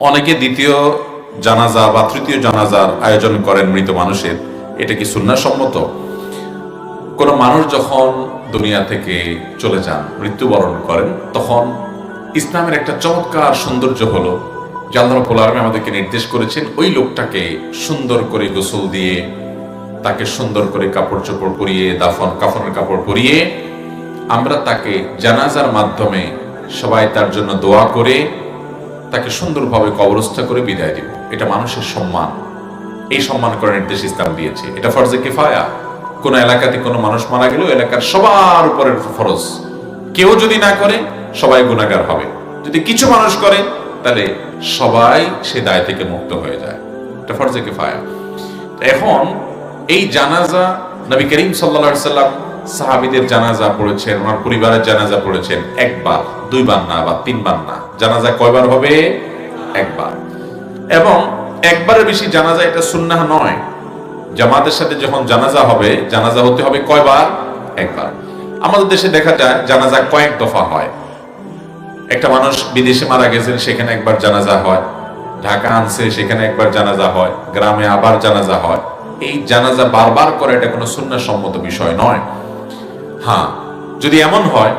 অনেকে দ্বিতীয় জানাজা বা তৃতীয় জানাজার আয়োজন করেন মৃত মানুষের। এটা কি সুন্নাহসম্মত? কোনো মানুষ যখন দুনিয়া থেকে চলে যান, মৃত্যুবরণ করেন, তখন ইসলামের একটা চমৎকার সৌন্দর্য হলো যে আল্লাহ রাব্বুল আলামিন আমাদেরকে নির্দেশ করেছেন ওই লোকটাকে সুন্দর করে গোসল দিয়ে, তাকে সুন্দর করে কাপড় চোপড় পরিয়ে, কাফনের কাপড় পরিয়ে আমরা তাকে জানাজার মাধ্যমে সবাই তার জন্য দোয়া করে তাকে সুন্দরভাবে কবরস্থ করে বিদায় দিব। এটা মানুষের সম্মান, এই সম্মান করার নির্দেশ ইসলাম দিয়েছে। এটা ফরজে কিফায়া। কোন এলাকাতে কোনো মানুষ মারা গেল, এলাকার সবার উপরের ফরজ। কেউ যদি না করে সবাই গুনাহগার হবে। যদি কিছু মানুষ করে তাহলে সবাই সে দায় থেকে মুক্ত হয়ে যায়। এটা ফরজে কিফায়া। এখন এই জানাজা নবী করিম সাল্লাল্লাহু আলাইহি সাল্লাম সাহাবীদের জানাজা পড়েছেন, ওনার পরিবারের জানাজা পড়েছেন একবার, দুইবার না বা তিনবার না। জানাজা কয়বার হবে? একবার। এবং একবারের বেশি জানাজা এটা সুন্নাহ নয়। জামাতের সাথে যখন জানাজা হবে, জানাজা হতে হবে কয়বার? একবার। আমাদের দেশে দেখা যায় জানাজা কয়েক দফা হয়। একটা মানুষ বিদেশে মারা গেছেন, সেখানে একবার জানাজা হয়। ঢাকা আনছে, সেখানে একবার জানাজা হয়। গ্রামে আবার জানাজা হয়। এই জানাজা বারবার করে এটা কোনো সুন্নাহসম্মত বিষয় নয়। হ্যাঁ, যদি এমন হয়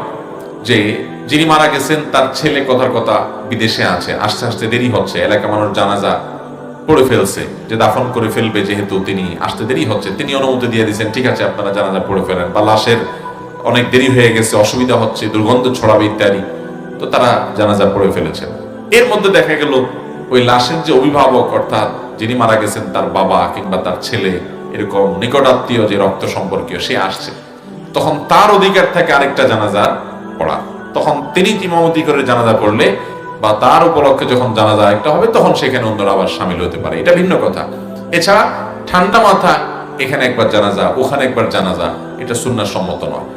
যে যিনি মারা গেছেন তার ছেলে কথার কথা বিদেশে আছে, আস্তে আস্তে দেরি হচ্ছে, এলাকা মানুষ জানাজা পড়ে ফেলছে, যে দাফন করে ফেলবে, যেহেতু তিনি আসতে দেরি হচ্ছে, তিনি অনুমতি দিয়ে দিয়েছেন, ঠিক আছে আপনারা জানাজা পড়ে ফেলেন, বা লাশের অনেক দেরি হয়ে গেছে, অসুবিধা হচ্ছে, দুর্গন্ধ ছড়াবে ইত্যাদি, তো তারা জানাজা পড়ে ফেলেছেন। এর মধ্যে দেখা গেল ওই লাশের যে অভিভাবক, অর্থাৎ যিনি মারা গেছেন তার বাবা কিংবা তার ছেলে, এরকম নিকটাত্মীয় যে রক্ত সম্পর্কীয়, সে আসছে, তখন তার অধিকার থাকে আরেকটা জানাজা পড়া। তখন তিনি ইমামতি করে জানাজা পড়লে বা তার উপলক্ষে যখন জানাজা একটা হবে, তখন সেখানে অন্যরা আবার সামিল হতে পারে, এটা ভিন্ন কথা। এছাড়া ঠান্ডা মাথা এখানে একবার জানাজা, ওখানে একবার জানাজা, এটা সুন্নাহসম্মত নয়।